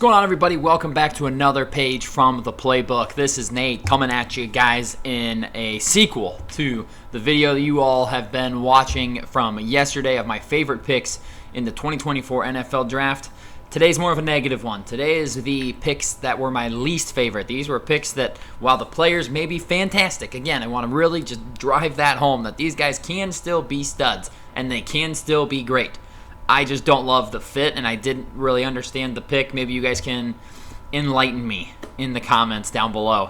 going on, everybody? Welcome back to another page from the playbook. This is Nate coming at you guys in a sequel to the video that you all have been watching from yesterday of my favorite picks in the 2024 NFL Draft. Today's more of a negative one. Today is the picks that were my least favorite. These were picks that, while the players may be fantastic, again, I want to really just drive that home that these guys can still be studs and they can still be great. I just don't love the fit, and I didn't really understand the pick. Maybe you guys can enlighten me in the comments down below.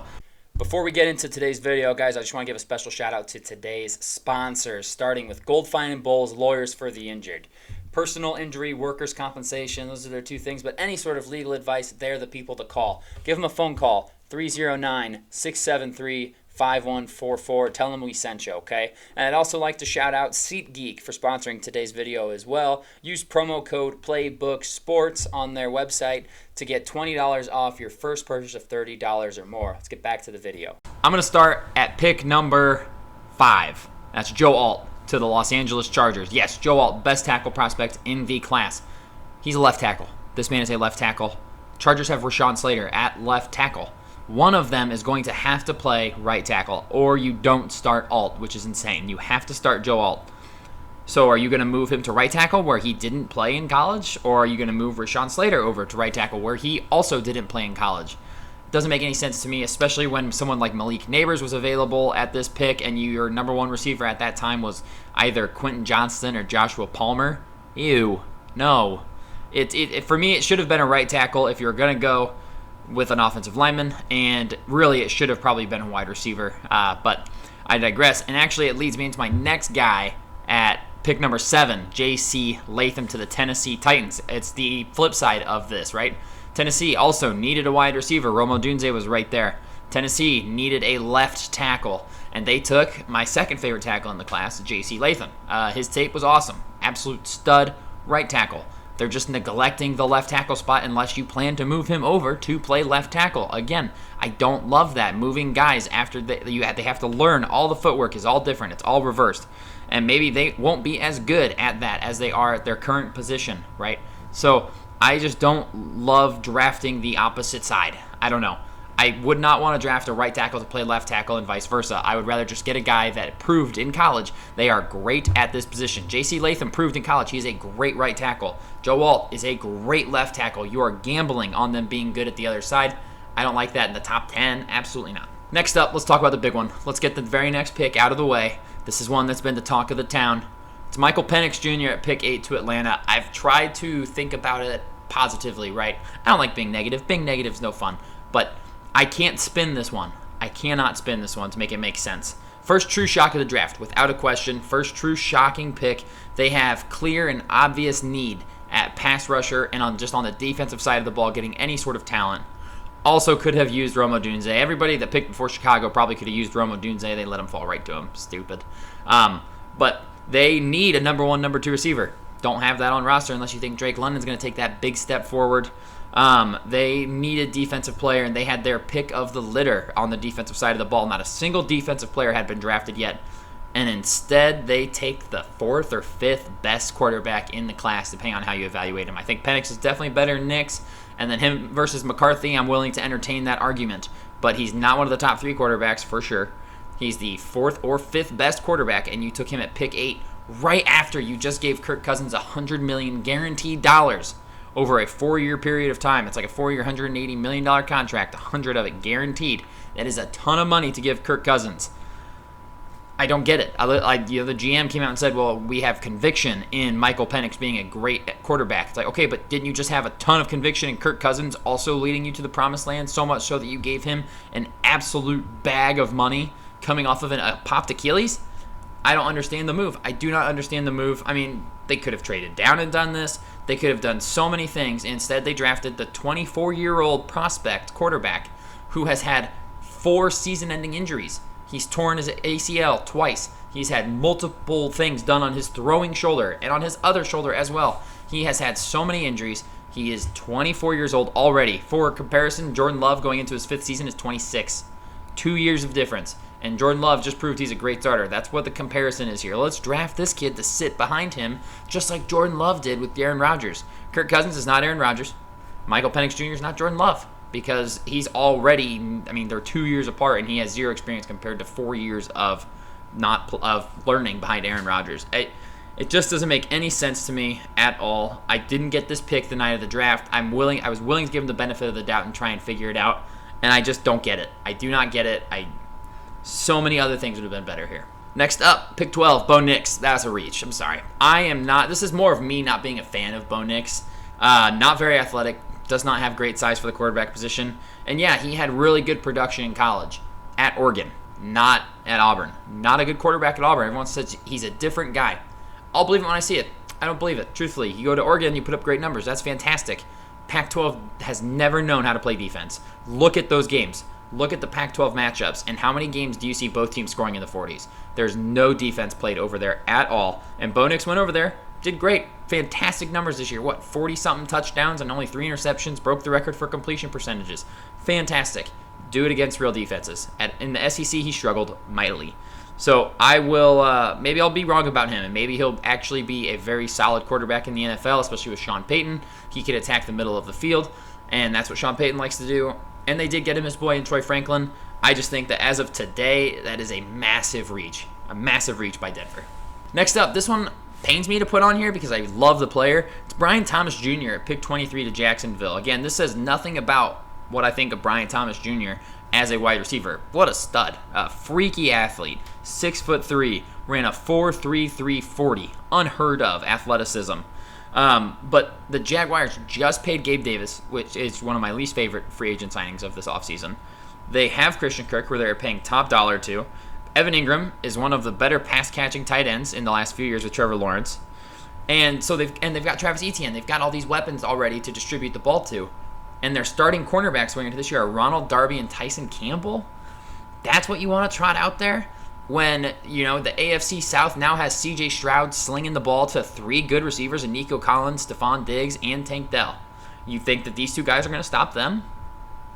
Before we get into today's video, guys, I just want to give a special shout out to today's sponsors, starting with Goldfine and Bowles, lawyers for the injured. Personal injury, workers' compensation, those are their two things, but any sort of legal advice, they're the people to call. Give them a phone call, 309-673-5144. Tell them we sent you, okay? And I'd also like to shout out SeatGeek for sponsoring today's video as well. Use promo code PlaybookSports on their website to get $20 off your first purchase of $30 or more. Let's get back to the video. I'm going to start at pick number 5. That's Joe Alt to the Los Angeles Chargers. Yes, Joe Alt, best tackle prospect in the class. He's a left tackle. This man is a left tackle. Chargers have Rashawn Slater at left tackle. One of them is going to have to play right tackle, or you don't start Alt, which is insane. You have to start Joe Alt. So are you going to move him to right tackle where he didn't play in college, or are you going to move Rashawn Slater over to right tackle where he also didn't play in college? It doesn't make any sense to me, especially when someone like Malik Nabers was available at this pick, and your number one receiver at that time was either Quentin Johnston or Joshua Palmer. Ew. No. For me, it should have been a right tackle if you're going to go with an offensive lineman, and really it should have probably been a wide receiver, but I digress. And actually it leads me into my next guy at pick number 7, J.C. Latham to the Tennessee Titans. It's the flip side of this, right? Tennessee also needed a wide receiver. Rome Odunze was right there. Tennessee needed a left tackle, and they took my second favorite tackle in the class, J.C. Latham. His tape was awesome. Absolute stud right tackle. They're just neglecting the left tackle spot unless you plan to move him over to play left tackle. Again, I don't love that. Moving guys after they have to learn. All the footwork is all different. It's all reversed. And maybe they won't be as good at that as they are at their current position, right? So I just don't love drafting the opposite side. I don't know. I would not want to draft a right tackle to play left tackle and vice versa. I would rather just get a guy that proved in college they are great at this position. J.C. Latham proved in college he's a great right tackle. Joe Alt is a great left tackle. You are gambling on them being good at the other side. I don't like that in the top 10. Absolutely not. Next up, let's talk about the big one. Let's get the very next pick out of the way. This is one that's been the talk of the town. It's Michael Penix Jr. at pick 8 to Atlanta. I've tried to think about it positively, right? I don't like being negative. Being negative is no fun. But I can't spin this one. I cannot spin this one to make it make sense. First true shock of the draft, without a question. First true shocking pick. They have clear and obvious need at pass rusher and on the defensive side of the ball, getting any sort of talent. Also could have used Rome Odunze. Everybody that picked before Chicago probably could have used Rome Odunze. They let him fall right to him. Stupid. But they need a number 1, number 2 receiver. Don't have that on roster unless you think Drake London's going to take that big step forward. They needed defensive player, and they had their pick of the litter on the defensive side of the ball. Not a single defensive player had been drafted yet, and instead they take the 4th or 5th best quarterback in the class, depending on how you evaluate him. I think Penix is definitely better than Nix, and then him versus McCarthy, I'm willing to entertain that argument, but he's not one of the top 3 quarterbacks for sure. He's the 4th or 5th best quarterback, and you took him at pick 8 right after you just gave Kirk Cousins $100 million guaranteed dollars over a 4-year period of time. It's like a 4-year, $180 million contract, 100 of it guaranteed. That is a ton of money to give Kirk Cousins. I don't get it. The GM came out and said, well, we have conviction in Michael Penix being a great quarterback. It's like, okay, but didn't you just have a ton of conviction in Kirk Cousins also leading you to the promised land, so much so that you gave him an absolute bag of money coming off of a popped Achilles? I don't understand the move. I do not understand the move. I mean, they could have traded down and done this. They could have done so many things. Instead, they drafted the 24-year-old prospect quarterback who has had 4 season-ending injuries. He's torn his ACL twice. He's had multiple things done on his throwing shoulder and on his other shoulder as well. He has had so many injuries. He is 24 years old already. For comparison, Jordan Love going into his 5th season is 26. 2 years of difference. And Jordan Love just proved he's a great starter. That's what the comparison is here. Let's draft this kid to sit behind him, just like Jordan Love did with Aaron Rodgers. Kirk Cousins is not Aaron Rodgers. Michael Penix Jr. is not Jordan Love because he's already, I mean, they're 2 years apart and he has zero experience compared to 4 years of learning behind Aaron Rodgers. It just doesn't make any sense to me at all. I didn't get this pick the night of the draft. I was willing to give him the benefit of the doubt and try and figure it out, and I just don't get it. I do not get it. So many other things would have been better here. Next up, pick 12, Bo Nix. That's a reach. I'm sorry. This is more of me not being a fan of Bo Nix. Not very athletic, does not have great size for the quarterback position. And yeah, he had really good production in college at Oregon, not at Auburn. Not a good quarterback at Auburn. Everyone says he's a different guy. I'll believe it when I see it. I don't believe it, truthfully. You go to Oregon, you put up great numbers. That's fantastic. Pac-12 has never known how to play defense. Look at those games. Look at the Pac-12 matchups, and how many games do you see both teams scoring in the 40s? There's no defense played over there at all. And Bo Nix went over there, did great. Fantastic numbers this year. 40-something touchdowns and only 3 interceptions. Broke the record for completion percentages. Fantastic. Do it against real defenses. In the SEC, he struggled mightily. So I will, maybe I'll be wrong about him, and maybe he'll actually be a very solid quarterback in the NFL, especially with Sean Payton. He could attack the middle of the field, and that's what Sean Payton likes to do. And they did get him his boy in Troy Franklin. I just think that as of today, that is a massive reach by Denver. Next up, this one pains me to put on here because I love the player. It's Brian Thomas Jr. at pick 23 to Jacksonville. Again, this says nothing about what I think of Brian Thomas Jr. as a wide receiver. What a stud. A freaky athlete. 6'3", ran a 4.33 40. Unheard of athleticism. But the Jaguars just paid Gabe Davis, which is one of my least favorite free agent signings of this offseason. They have Christian Kirk, who they're paying top dollar to. Evan Ingram is one of the better pass-catching tight ends in the last few years with Trevor Lawrence. And so they've got Travis Etienne. They've got all these weapons already to distribute the ball to. And their starting cornerbacks going into this year are Ronald Darby and Tyson Campbell. That's what you want to trot out there? When, the AFC South now has C.J. Stroud slinging the ball to 3 good receivers in Nico Collins, Stephon Diggs, and Tank Dell. You think that these 2 guys are going to stop them?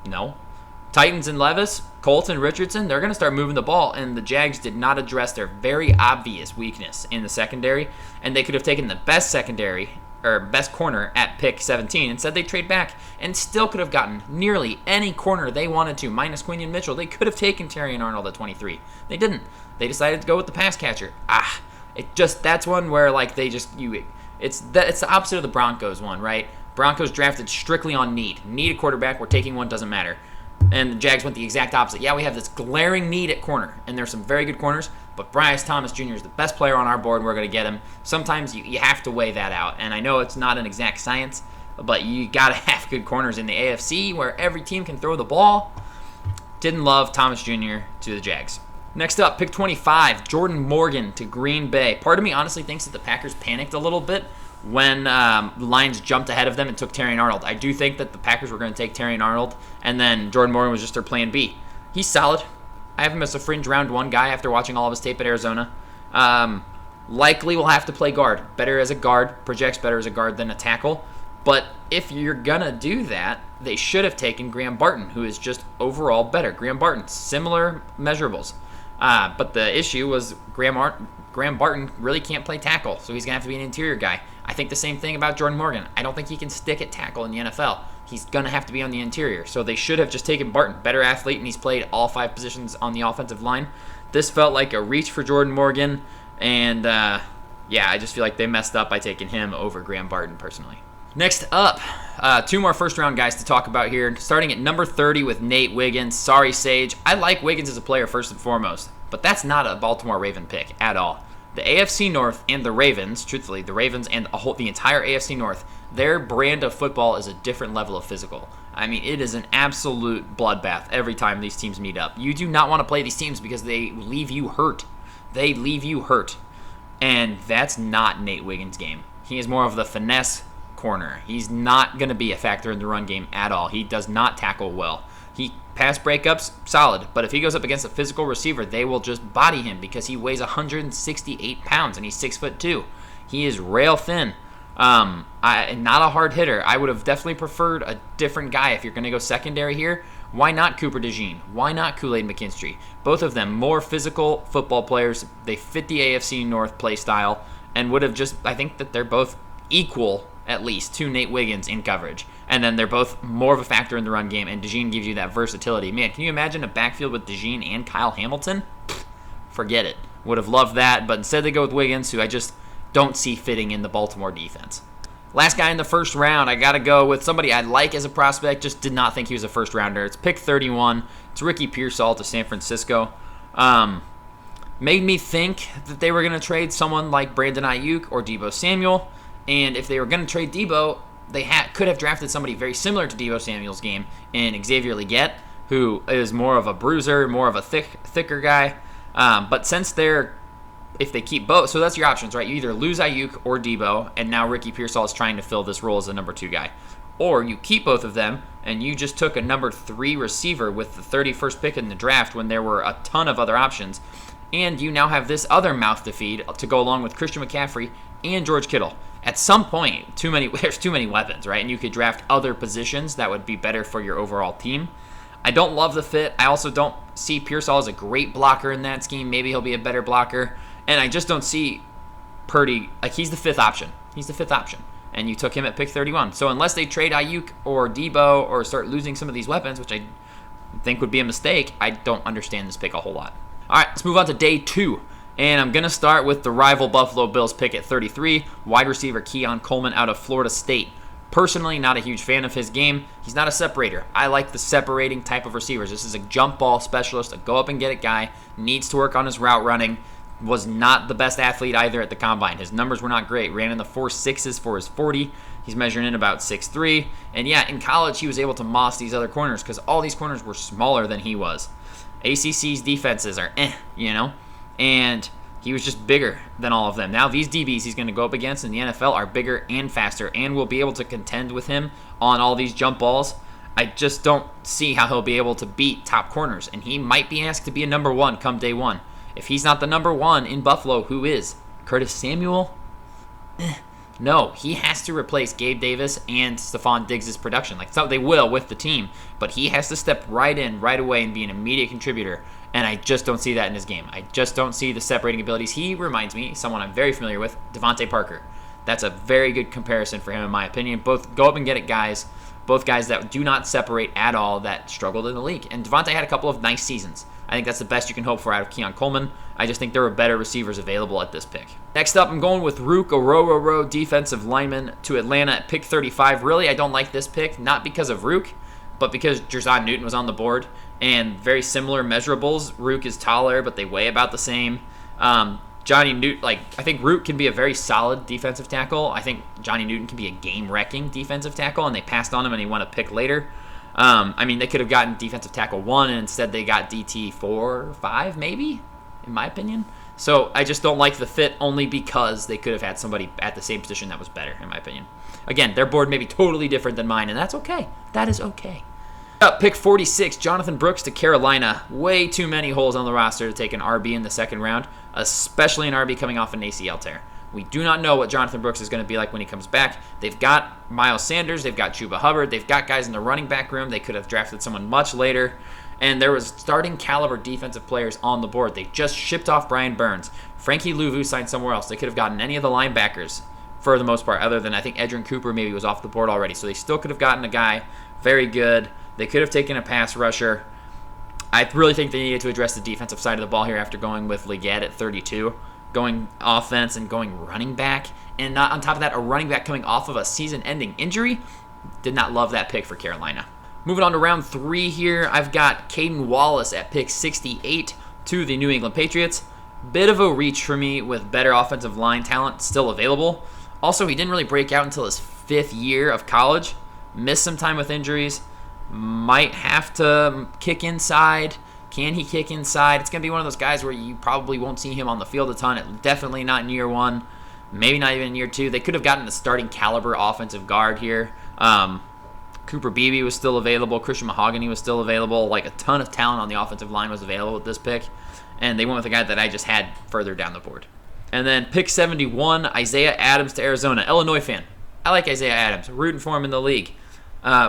No. Titans and Levis, Colt and Richardson, they're going to start moving the ball, and the Jags did not address their very obvious weakness in the secondary, and they could have taken the best corner at pick 17 and said they'd trade back and still could have gotten nearly any corner they wanted to, minus Quinion Mitchell. They could have taken Terrion Arnold at 23. They didn't. They decided to go with the pass catcher. That's one where it's the opposite of the Broncos one, right? Broncos drafted strictly on need. Need a quarterback, we're taking one, doesn't matter. And the Jags went the exact opposite. Yeah, we have this glaring need at corner, and there's some very good corners, but Bryce Thomas Jr. is the best player on our board, and we're going to get him. Sometimes you have to weigh that out, and I know it's not an exact science, but you got to have good corners in the AFC where every team can throw the ball. Didn't love Thomas Jr. to the Jags. Next up, pick 25, Jordan Morgan to Green Bay. Part of me honestly thinks that the Packers panicked a little bit when the Lions jumped ahead of them and took Terrion Arnold. I do think that the Packers were going to take Terrion Arnold, and then Jordan Morgan was just their plan B. He's solid. I have him as a fringe round 1 guy after watching all of his tape at Arizona. Likely will have to play guard. Better as a guard. Projects better as a guard than a tackle. But if you're going to do that, they should have taken Graham Barton, who is just overall better. Graham Barton, similar measurables. But the issue was Graham Barton really can't play tackle, so he's going to have to be an interior guy. I think the same thing about Jordan Morgan. I don't think he can stick at tackle in the NFL. He's going to have to be on the interior. So they should have just taken Barton, better athlete, and he's played all 5 positions on the offensive line. This felt like a reach for Jordan Morgan, and I just feel like they messed up by taking him over Graham Barton personally. Next up, 2 more first-round guys to talk about here. Starting at number 30 with Nate Wiggins. Sorry, Sage. I like Wiggins as a player first and foremost, but that's not a Baltimore Raven pick at all. The AFC North and the Ravens, truthfully, the Ravens and the entire AFC North, their brand of football is a different level of physical. I mean, it is an absolute bloodbath every time these teams meet up. You do not want to play these teams because they leave you hurt. They leave you hurt. And that's not Nate Wiggins' game. He is more of the finesse corner. He's not going to be a factor in the run game at all. He does not tackle well. He pass breakups, solid. But if he goes up against a physical receiver, they will just body him because he weighs 168 pounds and he's 6'2". He is rail thin. Not a hard hitter. I would have definitely preferred a different guy. If you're going to go secondary here, why not Cooper DeJean? Why not Kool-Aid McKinstry? Both of them more physical football players. They fit the AFC North play style and would have I think that they're both equal at least, to Nate Wiggins in coverage. And then they're both more of a factor in the run game, and DeJean gives you that versatility. Man, can you imagine a backfield with DeJean and Kyle Hamilton? Forget it. Would have loved that, but instead they go with Wiggins, who I just don't see fitting in the Baltimore defense. Last guy in the first round, I got to go with somebody I like as a prospect, just did not think he was a first rounder. It's pick 31. It's Ricky Pearsall to San Francisco. Made me think that they were going to trade someone like Brandon Ayuk or Deebo Samuel. And if they were going to trade Deebo, they could have drafted somebody very similar to Deebo Samuel's game in Xavier Legette, who is more of a bruiser, more of a thicker guy. But since if they keep both, so that's your options, right? You either lose Ayuk or Deebo, and now Ricky Pearsall is trying to fill this role as the number 2 guy. Or you keep both of them, and you just took a number 3 receiver with the 31st pick in the draft when there were a ton of other options, and you now have this other mouth to feed to go along with Christian McCaffrey and George Kittle. At some point, there's too many weapons, right? And you could draft other positions that would be better for your overall team. I don't love the fit. I also don't see Pearsall as a great blocker in that scheme. Maybe he'll be a better blocker. And I just don't see Purdy, like he's the 5th option. He's the 5th option. And you took him at pick 31. So unless they trade Ayuk or Deebo or start losing some of these weapons, which I think would be a mistake, I don't understand this pick a whole lot. All right, let's move on to day 2. And I'm going to start with the rival Buffalo Bills pick at 33, wide receiver Keon Coleman out of Florida State. Personally, not a huge fan of his game. He's not a separator. I like the separating type of receivers. This is a jump ball specialist, a go up and get it guy, needs to work on his route running. Was not the best athlete either at the combine. His numbers were not great. Ran in the 4.6s for his 40. He's measuring in about 6'3". And yeah, in college he was able to moss these other corners because all these corners were smaller than he was. ACC's defenses are and he was just bigger than all of them. Now these DBs he's going to go up against in the NFL are bigger and faster and will be able to contend with him on all these jump balls. I just don't see how he'll be able to beat top corners, and he might be asked to be a number 1 come day 1. If he's not the number 1 in Buffalo, who is? Curtis Samuel? No, he has to replace Gabe Davis and Stephon Diggs' production. So they will with the team, but he has to step right in right away and be an immediate contributor, and I just don't see that in his game. I just don't see the separating abilities. He reminds me, someone I'm very familiar with, Devontae Parker. That's a very good comparison for him in my opinion. Both go up and get it guys, both guys that do not separate at all that struggled in the league. And Devontae had a couple of nice seasons. I think that's the best you can hope for out of Keon Coleman. I just think there are better receivers available at this pick. Next up, I'm going with Rook Orororo, defensive lineman to Atlanta at pick 35. Really, I don't like this pick, not because of Rook, but because Jer'Zhan Newton was on the board, and very similar measurables. Rook is taller, but they weigh about the same. Johnny Newton, I think Rook can be a very solid defensive tackle. I think Johnny Newton can be a game-wrecking defensive tackle, and they passed on him and he won a pick later. They could have gotten defensive tackle 1, and instead they got DT 4, 5, maybe, in my opinion. So I just don't like the fit only because they could have had somebody at the same position that was better, in my opinion. Again, their board may be totally different than mine, and that's okay. That is okay. Pick 46, Jonathan Brooks to Carolina. Way too many holes on the roster to take an RB in the second round, especially an RB coming off an ACL tear. We do not know what Jonathan Brooks is going to be like when he comes back. They've got Miles Sanders. They've got Chuba Hubbard. They've got guys in the running back room. They could have drafted someone much later. And there was starting caliber defensive players on the board. They just shipped off Brian Burns. Frankie Louvu signed somewhere else. They could have gotten any of the linebackers for the most part, other than I think Edgerrin Cooper maybe was off the board already. So they still could have gotten a guy very good. They could have taken a pass rusher. I really think they needed to address the defensive side of the ball here after going with Legette at 32. Going offense and going running back, and not on top of that, a running back coming off of a season-ending injury. Did not love that pick for Carolina. Moving on to round 3 here, I've got Caden Wallace at pick 68 to the New England Patriots. Bit of a reach for me with better offensive line talent still available. Also, he didn't really break out until his 5th year of college. Missed some time with injuries. Might have to kick inside. Can he kick inside? It's going to be one of those guys where you probably won't see him on the field a ton. Definitely not in year 1. Maybe not even in year 2. They could have gotten a starting caliber offensive guard here. Cooper Beebe was still available. Christian Mahogany was still available. A ton of talent on the offensive line was available with this pick. And they went with a guy that I just had further down the board. And then pick 71, Isaiah Adams to Arizona. Illinois fan. I like Isaiah Adams. Rooting for him in the league.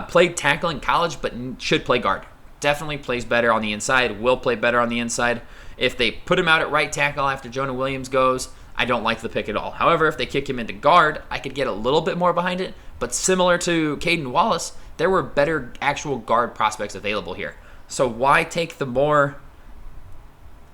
Played tackle in college, but should play guard. Definitely plays better on the inside, will play better on the inside. If they put him out at right tackle after Jonah Williams goes, I don't like the pick at all. However, if they kick him into guard, I could get a little bit more behind it. But similar to Caden Wallace, there were better actual guard prospects available here. So why take the more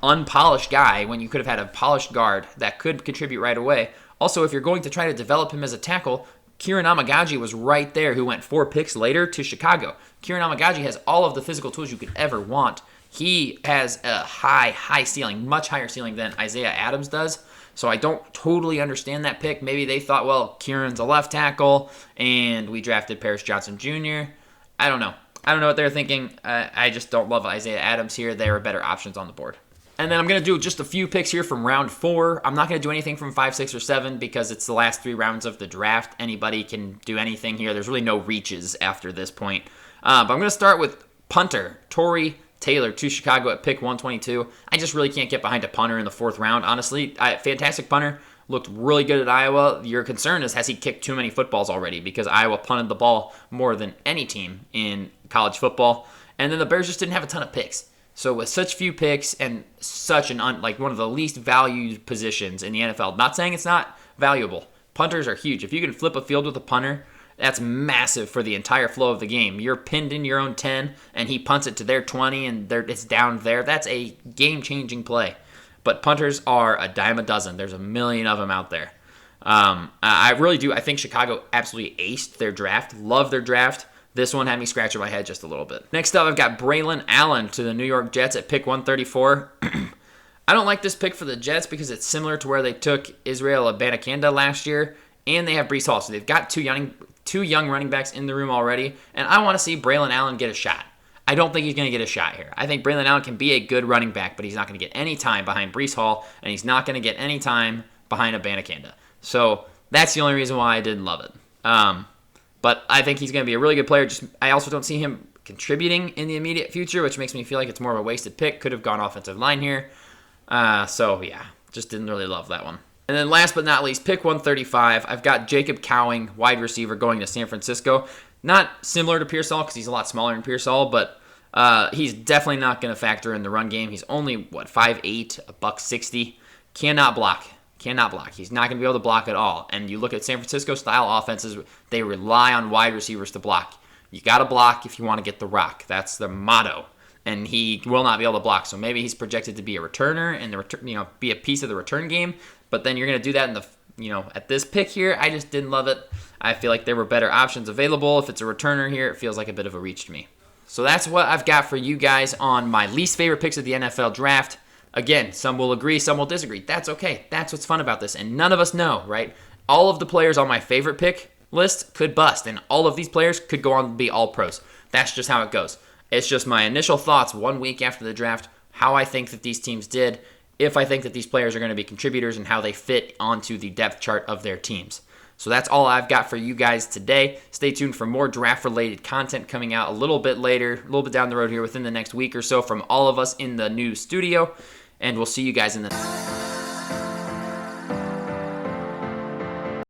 unpolished guy when you could have had a polished guard that could contribute right away? Also, if you're going to try to develop him as a tackle, Kieran Amagaji was right there, who went 4 picks later to Chicago. Kieran Amagaji has all of the physical tools you could ever want. He has a high ceiling, much higher ceiling than Isaiah Adams does. So I don't totally understand that pick. Maybe they thought, well, Kieran's a left tackle, and we drafted Paris Johnson Jr. I don't know. I don't know what they're thinking. I just don't love Isaiah Adams here. There are better options on the board. And then I'm going to do just a few picks here from round 4. I'm not going to do anything from 5, 6, or 7 because it's the last 3 rounds of the draft. Anybody can do anything here. There's really no reaches after this point. But I'm going to start with punter Tory Taylor to Chicago at pick 122. I just really can't get behind a punter in the 4th round, honestly. Fantastic punter. Looked really good at Iowa. Your concern is, has he kicked too many footballs already? Because Iowa punted the ball more than any team in college football. And then the Bears just didn't have a ton of picks. So with such few picks and such like one of the least valued positions in the NFL, not saying it's not valuable. Punters are huge. If you can flip a field with a punter, that's massive for the entire flow of the game. You're pinned in your own 10, and he punts it to their 20, and it's down there. That's a game-changing play. But punters are a dime a dozen. There's a million of them out there. I really do. I think Chicago absolutely aced their draft. Love their draft. This one had me scratching my head just a little bit. Next up, I've got Braylon Allen to the New York Jets at pick 134. I don't like this pick for the Jets because it's similar to where they took Israel Abanikanda last year, and they have Breece Hall. So they've got two young running backs in the room already, and I want to see Braylon Allen get a shot. I don't think he's going to get a shot here. I think Braylon Allen can be a good running back, but he's not going to get any time behind Breece Hall, and he's not going to get any time behind Abanikanda. So that's the only reason why I didn't love it. But I think he's going to be a really good player. I also don't see him contributing in the immediate future, which makes me feel like it's more of a wasted pick. Could have gone offensive line here. So, yeah, just didn't really love that one. And then last but not least, pick 135. I've got Jacob Cowing, wide receiver, going to San Francisco. Not similar to Pearsall because he's a lot smaller than Pearsall, but he's definitely not going to factor in the run game. He's only, 5'8", $160. Cannot block. He's not going to be able to block at all. And you look at San Francisco-style offenses, they rely on wide receivers to block. You got to block if you want to get the rock. That's the motto. And he will not be able to block. So maybe he's projected to be a returner and be a piece of the return game. But then you're going to do that in at this pick here. I just didn't love it. I feel like there were better options available. If it's a returner here, it feels like a bit of a reach to me. So that's what I've got for you guys on my least favorite picks of the NFL draft. Again, some will agree, some will disagree. That's okay. That's what's fun about this. And none of us know, right? All of the players on my favorite pick list could bust, and all of these players could go on to be all pros. That's just how it goes. It's just my initial thoughts 1 week after the draft, how I think that these teams did, if I think that these players are going to be contributors, and how they fit onto the depth chart of their teams. So that's all I've got for you guys today. Stay tuned for more draft-related content coming out a little bit later, a little bit down the road here within the next week or so from all of us in the new studio. And we'll see you guys in the